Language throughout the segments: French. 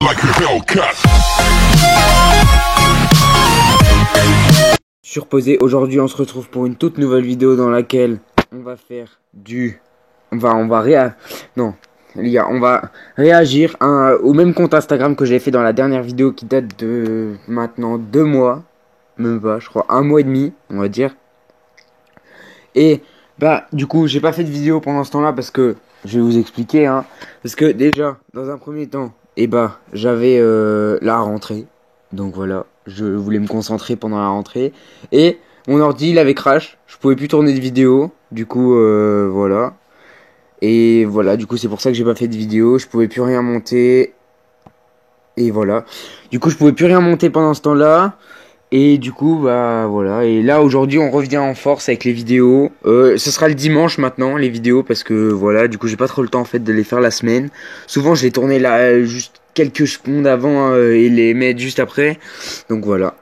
like a Hellcat. Surposé, aujourd'hui on se retrouve pour une toute nouvelle vidéo dans laquelle on va faire du... on va non, les gars, on va réagir au même compte Instagram que j'ai fait dans la dernière vidéo qui date de maintenant 2 mois. Même pas, je crois 1 mois et demi, on va dire. Et bah du coup j'ai pas fait de vidéo pendant ce temps-là parce que je vais vous expliquer hein. Parce que déjà dans un premier temps j'avais la rentrée. Donc voilà, je voulais me concentrer pendant la rentrée. Et mon ordi il avait crash, je pouvais plus tourner de vidéo. Du coup voilà. Et voilà, du coup c'est pour ça que j'ai pas fait de vidéo, je pouvais plus rien monter. Et voilà. Du coup je pouvais plus rien monter pendant ce temps-là. Et du coup, bah voilà. Et là, aujourd'hui, on revient en force avec les vidéos. Ce sera le dimanche maintenant, les vidéos, parce que voilà, du coup, j'ai pas trop le temps en fait de les faire la semaine. Souvent, je les tournais là juste quelques secondes avant et les mettre juste après. Donc voilà.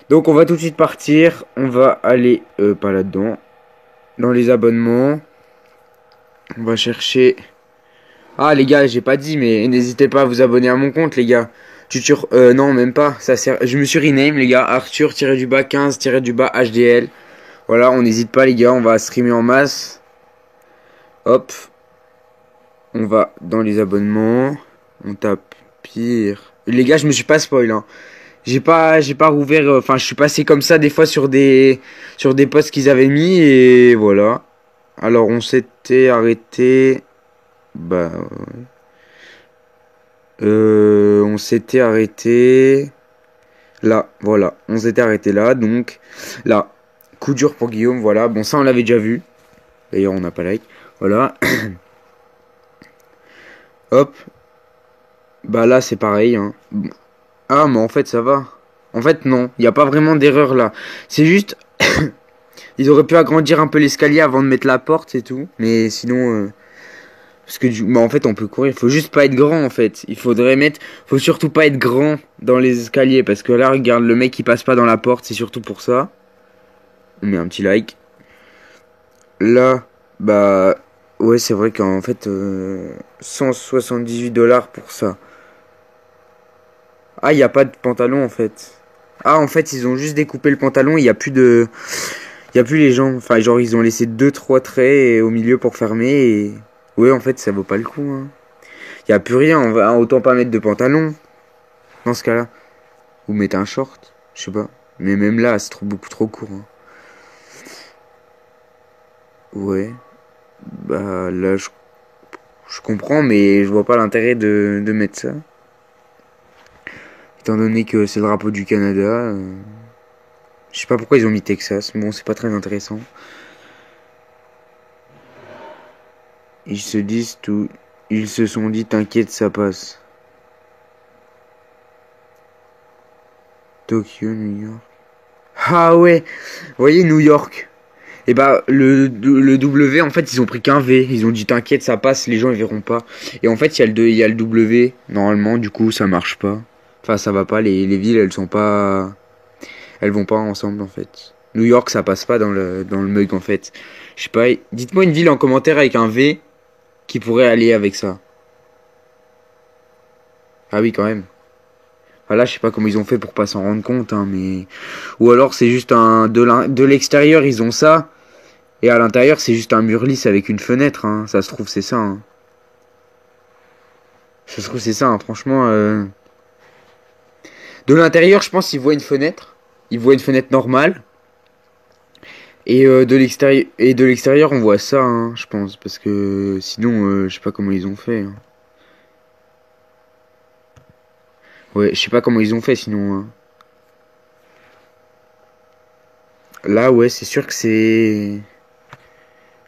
Donc, on va tout de suite partir. On va aller, pas là-dedans, dans les abonnements. On va chercher. Ah, les gars, j'ai pas dit, mais n'hésitez pas à vous abonner à mon compte, les gars. Non, même pas. Ça sert. Je me suis rename, les gars. Arthur-15-HDL. Voilà, on n'hésite pas, les gars. On va streamer en masse. Hop. On va dans les abonnements. On tape pire. Les gars, je me suis pas spoil, hein. J'ai pas rouvert. Enfin, je suis passé comme ça des fois sur des posts qu'ils avaient mis et voilà. Alors, on s'était arrêté. Bah. On s'était arrêté là, voilà, on s'était arrêté là, donc là, coup dur pour Guillaume, voilà, bon ça on l'avait déjà vu, d'ailleurs on n'a pas like, voilà, hop, bah là c'est pareil, hein. Ah mais en fait ça va, en fait non, il n'y a pas vraiment d'erreur là, c'est juste, ils auraient pu agrandir un peu l'escalier avant de mettre la porte et tout, mais sinon... Parce que bah en fait on peut courir, faut juste pas être grand en fait. Faut surtout pas être grand dans les escaliers parce que là regarde le mec qui passe pas dans la porte, c'est surtout pour ça. On met un petit like. Là, bah ouais c'est vrai qu'en fait 178 $ pour ça. Ah il y a pas de pantalon en fait. Ah en fait ils ont juste découpé le pantalon, il y a plus les jambes. Enfin genre ils ont laissé 2-3 traits au milieu pour fermer et ouais en fait ça vaut pas le coup hein. Y a plus rien, autant pas mettre de pantalon. Dans ce cas-là. Ou mettre un short, je sais pas. Mais même là, c'est beaucoup trop court. Hein. Ouais. Bah là, je comprends, mais je vois pas l'intérêt de mettre ça. Étant donné que c'est le drapeau du Canada. Je sais pas pourquoi ils ont mis Texas. Bon, c'est pas très intéressant. Ils se sont dit, t'inquiète, ça passe. Tokyo, New York. Ah ouais, vous voyez New York. Et bah le W en fait ils ont pris qu'un V. Ils ont dit t'inquiète ça passe, les gens ils verront pas. Et en fait il y a le W normalement du coup ça marche pas. Enfin ça va pas, les villes elles vont pas ensemble en fait. New York ça passe pas dans le mug en fait. Je sais pas, dites-moi une ville en commentaire avec un V qui pourrait aller avec ça. Ah oui quand même. Voilà, je sais pas comment ils ont fait pour pas s'en rendre compte, hein, mais... Ou alors c'est juste de l'extérieur, ils ont ça. Et à l'intérieur, c'est juste un mur lisse avec une fenêtre, hein. Ça se trouve, c'est ça, hein. Ça se trouve, c'est ça, hein. Franchement... De l'intérieur, je pense qu'ils voient une fenêtre. Ils voient une fenêtre normale. Et de l'extérieur, on voit ça, hein, je pense. Parce que sinon, je sais pas comment ils ont fait, hein. Ouais, je sais pas comment ils ont fait sinon. Hein. Là, ouais, c'est sûr que c'est...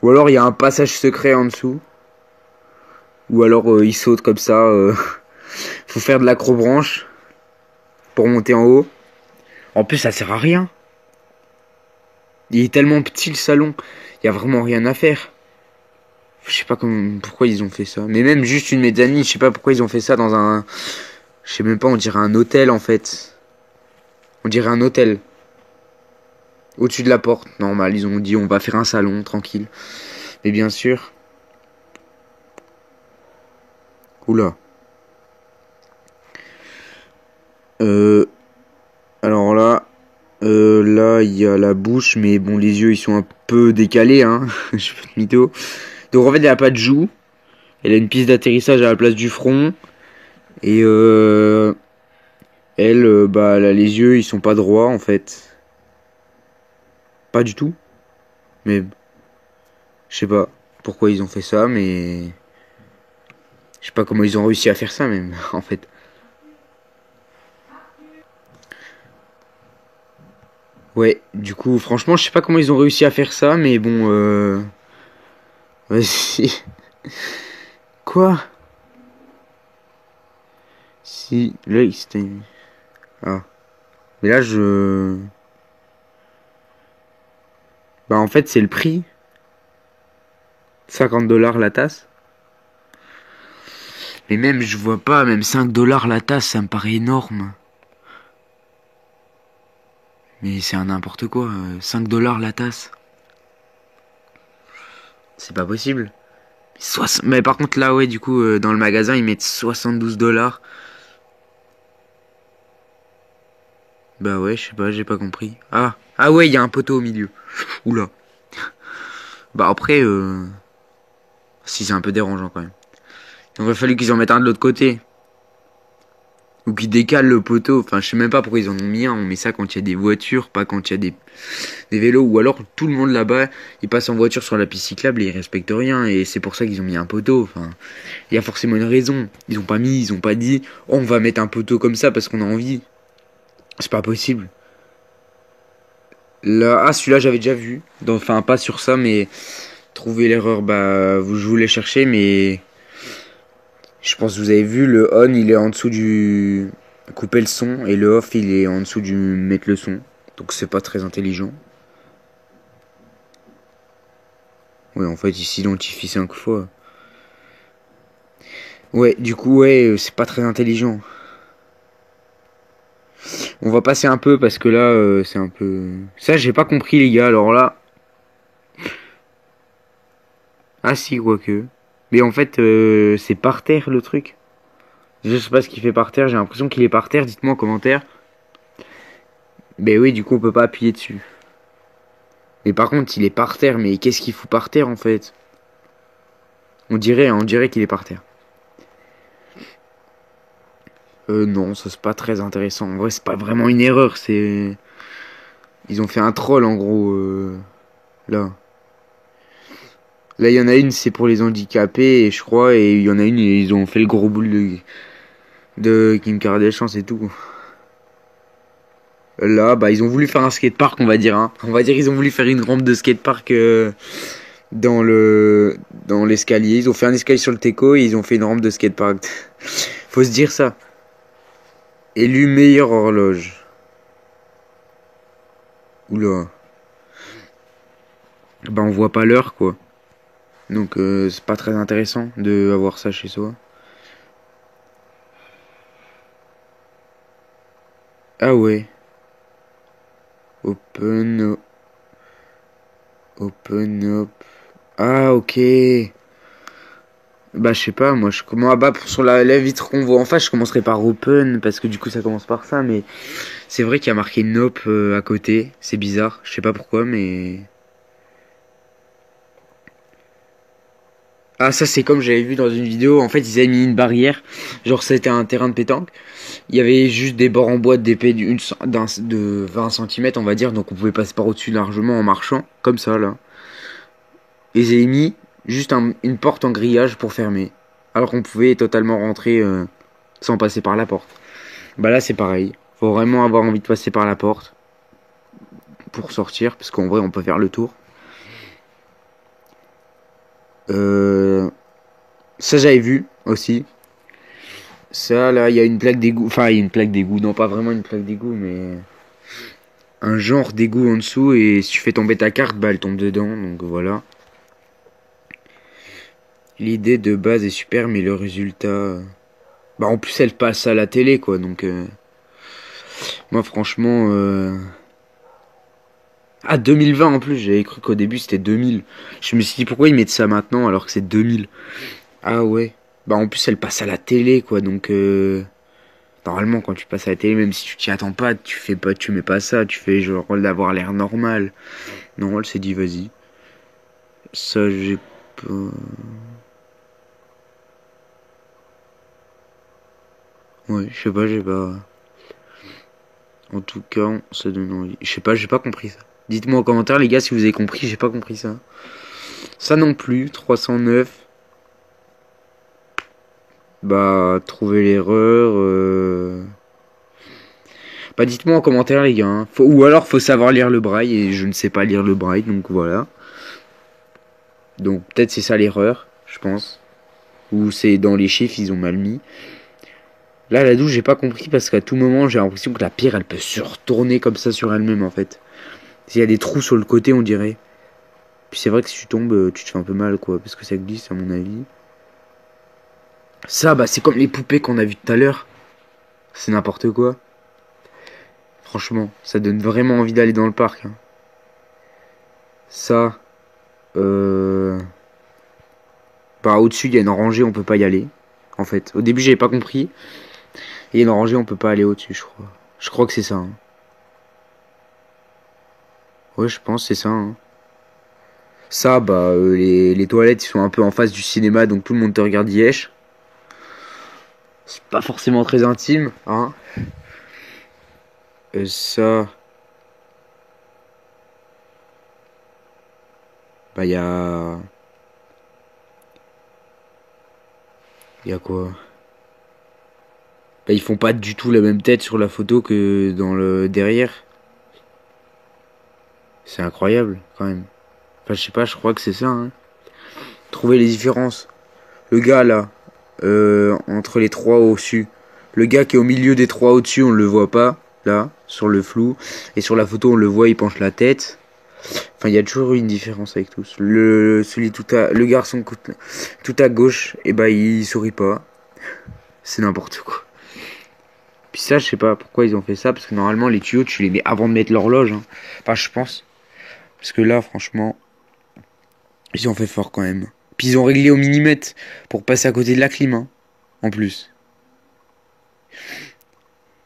Ou alors il y a un passage secret en dessous. Ou alors ils sautent comme ça. Faut faire de l'acrobranche pour monter en haut. En plus, ça sert à rien. Il est tellement petit le salon. Il y a vraiment rien à faire. Je sais pas pourquoi ils ont fait ça. Mais même juste une mezzanine, je sais pas pourquoi ils ont fait ça dans un... Je sais même pas, on dirait un hôtel en fait. On dirait un hôtel. Au-dessus de la porte, normal. Ils ont dit on va faire un salon, tranquille. Mais bien sûr... Oula. Euh, alors là, là il y a la bouche, mais bon les yeux ils sont un peu décalés, hein. Je fais de mytho. Donc en fait elle a pas de joue, elle a une piste d'atterrissage à la place du front et elle, bah elle a les yeux ils sont pas droits en fait, pas du tout. Mais je sais pas pourquoi ils ont fait ça, mais je sais pas comment ils ont réussi à faire ça même en fait. Ouais, du coup franchement je sais pas comment ils ont réussi à faire ça, mais bon vas-y. Quoi? Si, là, c'était... Ah. Mais là, je... Bah, en fait, c'est le prix. 50 $ la tasse. Mais même, je vois pas, même 5 $ la tasse, ça me paraît énorme. Mais c'est un n'importe quoi. 5 $ la tasse. C'est pas possible. Mais par contre, là, ouais, du coup, dans le magasin, ils mettent 72 $. Bah ouais, je sais pas, j'ai pas compris. Ah, ah ouais, il y a un poteau au milieu. Oula. Bah après, si c'est un peu dérangeant quand même. Il aurait fallu qu'ils en mettent un de l'autre côté. Ou qu'ils décalent le poteau. Enfin, je sais même pas pourquoi ils en ont mis un. On met ça quand il y a des voitures, pas quand il y a des vélos. Ou alors tout le monde là-bas, il passe en voiture sur la piste cyclable et ils respectent rien. Et c'est pour ça qu'ils ont mis un poteau. Enfin, il y a forcément une raison. Ils ont pas mis, ils ont pas dit, oh, on va mettre un poteau comme ça parce qu'on a envie. C'est pas possible. Là, ah, celui-là, j'avais déjà vu. Enfin, pas sur ça, mais trouver l'erreur, bah, je voulais chercher, mais je pense que vous avez vu, le on il est en dessous du couper le son et le off il est en dessous du mettre le son. Donc c'est pas très intelligent. Ouais, en fait il s'identifie 5 fois. Ouais, du coup ouais, c'est pas très intelligent. On va passer un peu parce que là c'est un peu... Ça j'ai pas compris les gars, alors là... Ah si, quoique. Mais en fait c'est par terre le truc. Je sais pas ce qu'il fait par terre, j'ai l'impression qu'il est par terre, dites-moi en commentaire. Mais oui, du coup on peut pas appuyer dessus. Mais par contre, il est par terre. Mais qu'est-ce qu'il fout par terre en fait? On dirait qu'il est par terre. Non, ça c'est pas très intéressant. En vrai, c'est pas vraiment une erreur. C'est, ils ont fait un troll en gros. Là, là, il y en a une, c'est pour les handicapés, et je crois, et il y en a une, ils ont fait le gros boule de Kim Kardashian, c'est tout. Là, bah, ils ont voulu faire un skatepark, on va dire. Hein. On va dire, ils ont voulu faire une rampe de skatepark. Dans le dans l'escalier, ils ont fait un escalier sur le Teco et ils ont fait une rampe de skatepark. Faut se dire ça. Élu meilleure horloge. Oula. Bah on voit pas l'heure quoi. Donc c'est pas très intéressant de avoir ça chez soi. Ah ouais. Open open up. Ah ok. Bah je sais pas, moi je commence bah sur la vitre qu'on voit en face, je commencerai par open parce que du coup ça commence par ça, mais c'est vrai qu'il y a marqué nope à côté, c'est bizarre, je sais pas pourquoi, mais ah ça c'est comme j'avais vu dans une vidéo, en fait ils avaient mis une barrière, genre c'était un terrain de pétanque, il y avait juste des bords en bois d'épais de 20 cm on va dire, donc on pouvait passer par au-dessus largement en marchant, comme ça là. Et ils avaient mis juste une porte en grillage pour fermer, alors qu'on pouvait totalement rentrer sans passer par la porte. Bah là c'est pareil, faut vraiment avoir envie de passer par la porte pour sortir, parce qu'en vrai on peut faire le tour. Euh, Ça j'avais vu aussi. Ça là il y a une plaque d'égout, enfin il y a une plaque d'égout, non pas vraiment une plaque d'égout mais un genre d'égout en dessous et si tu fais tomber ta carte bah elle tombe dedans donc voilà. L'idée de base est super mais le résultat... Bah en plus elle passe à la télé quoi donc... Moi franchement... Ah 2020 en plus j'avais cru qu'au début c'était 2000. Je me suis dit pourquoi ils mettent ça maintenant alors que c'est 2000. Ah ouais. Bah en plus elle passe à la télé quoi donc... Normalement, quand tu passes à la télé, même si tu t'y attends pas, tu mets pas ça, tu fais genre d'avoir l'air normal. Non, elle s'est dit, vas-y. Ça, j'ai pas... Ouais, je sais pas, j'ai pas... En tout cas, ça donne envie. Je sais pas, j'ai pas compris ça. Dites-moi en commentaire, les gars, si vous avez compris, j'ai pas compris ça. Ça non plus, 309. Bah, trouver l'erreur... Bah, dites-moi en commentaire, les gars. Hein. Ou alors, faut savoir lire le braille, et je ne sais pas lire le braille, donc voilà. Donc, peut-être c'est ça l'erreur, je pense. Ou c'est dans les chiffres, ils ont mal mis. Là, la douche, j'ai pas compris, parce qu'à tout moment, j'ai l'impression que la pierre, elle peut se retourner comme ça sur elle-même, en fait. S'il y a des trous sur le côté, on dirait. Puis c'est vrai que si tu tombes, tu te fais un peu mal, quoi, parce que ça glisse, à mon avis. Ça, bah, c'est comme les poupées qu'on a vues tout à l'heure. C'est n'importe quoi. Franchement, ça donne vraiment envie d'aller dans le parc. Hein. Ça, bah, au-dessus, il y a une rangée, on peut pas y aller. En fait, au début, j'avais pas compris. Il y a une rangée, on peut pas aller au-dessus, je crois. Je crois que c'est ça. Hein. Ouais, je pense, c'est ça. Hein. Ça, bah, les toilettes, ils sont un peu en face du cinéma, donc tout le monde te regarde yesh. C'est pas forcément très intime, hein. Ça... Bah, y a... Y a quoi? Bah, ils font pas du tout la même tête sur la photo que dans le derrière. C'est incroyable, quand même. Enfin, je sais pas, je crois que c'est ça, hein. Trouver les différences. Le gars, là, entre les trois au-dessus. Le gars qui est au milieu des trois au-dessus, on le voit pas, là, sur le flou. Et sur la photo, on le voit, il penche la tête. Enfin, il y a toujours une différence avec tous. Le garçon tout à gauche, et bah, il sourit pas. C'est n'importe quoi. Puis ça, je sais pas pourquoi ils ont fait ça, parce que normalement, les tuyaux, tu les mets avant de mettre l'horloge. Hein. Enfin, je pense. Parce que là, franchement, ils ont fait fort quand même. Puis ils ont réglé au millimètre pour passer à côté de la clim, hein, en plus.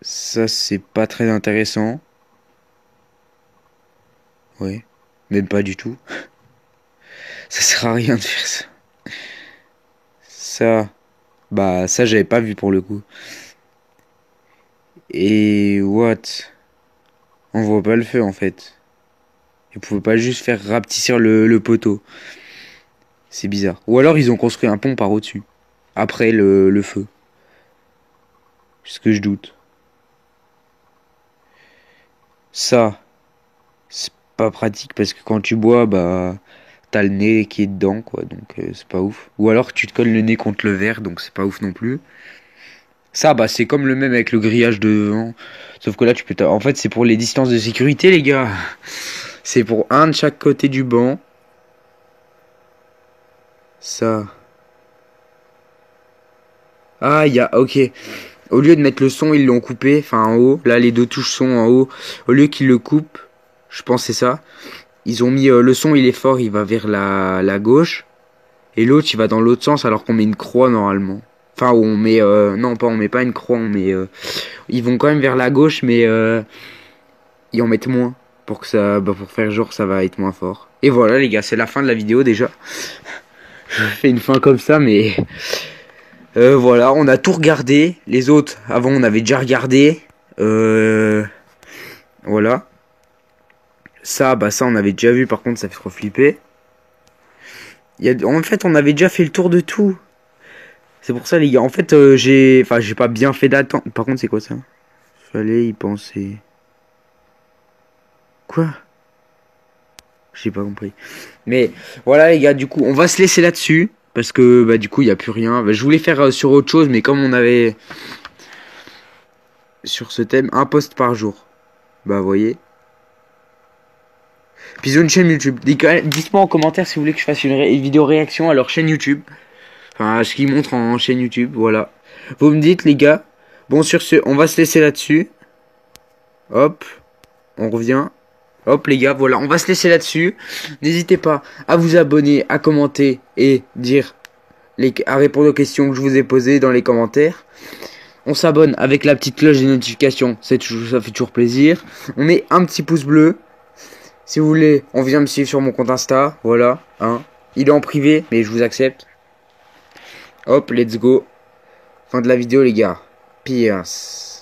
Ça, c'est pas très intéressant. Ouais. Même pas du tout. Ça sert à rien de faire ça. Ça, bah, ça, j'avais pas vu pour le coup. Et what? On voit pas le feu en fait. Ils pouvaient pas juste faire rapetisser le poteau. C'est bizarre. Ou alors ils ont construit un pont par au-dessus. Après le feu. C'est ce que je doute. Ça, c'est pas pratique parce que quand tu bois, bah, t'as le nez qui est dedans, quoi. Donc c'est pas ouf. Ou alors tu te colles le nez contre le verre, donc c'est pas ouf non plus. Ça, bah, c'est comme le même avec le grillage devant. Sauf que là, tu peux... En fait, c'est pour les distances de sécurité, les gars. C'est pour un de chaque côté du banc. Ça. Ah, il y a... Ok. Au lieu de mettre le son, ils l'ont coupé. Enfin, en haut. Là, les deux touches sont en haut. Au lieu qu'ils le coupent, je pense que c'est ça. Ils ont mis... le son, il est fort, il va vers la gauche. Et l'autre, il va dans l'autre sens alors qu'on met une croix, normalement. Enfin, on met... non, pas on met pas une croix, on met... ils vont quand même vers la gauche, mais... ils en mettent moins. Pour que ça... Bah, pour faire genre, ça va être moins fort. Et voilà, les gars, c'est la fin de la vidéo, déjà. Je fais une fin comme ça, mais... voilà, on a tout regardé. Les autres, avant, on avait déjà regardé. Voilà. Ça, bah ça, on avait déjà vu. Par contre, ça fait trop flipper. En fait, on avait déjà fait le tour de tout. C'est pour ça, les gars. En fait, j'ai pas bien fait d'attente. Par contre, c'est quoi ça? Fallait y penser. Quoi? J'ai pas compris. Mais voilà, les gars, du coup, on va se laisser là-dessus. Parce que, bah, du coup, il n'y a plus rien. Bah, je voulais faire sur autre chose, mais comme on avait... Sur ce thème, un post par jour. Bah, vous voyez. Puis ils ont une chaîne YouTube. Dites-moi en commentaire si vous voulez que je fasse une vidéo réaction à leur chaîne YouTube. Enfin, ce qu'ils montrent en chaîne YouTube, voilà. Vous me dites, les gars. Bon, sur ce, on va se laisser là-dessus. Hop. On revient. Hop, les gars, voilà. On va se laisser là-dessus. N'hésitez pas à vous abonner, à commenter et à répondre aux questions que je vous ai posées dans les commentaires. On s'abonne avec la petite cloche des notifications, ça fait toujours plaisir. On met un petit pouce bleu. Si vous voulez, on vient me suivre sur mon compte Insta, voilà, hein. Il est en privé, mais je vous accepte. Hop, let's go. Fin de la vidéo, les gars. Peace.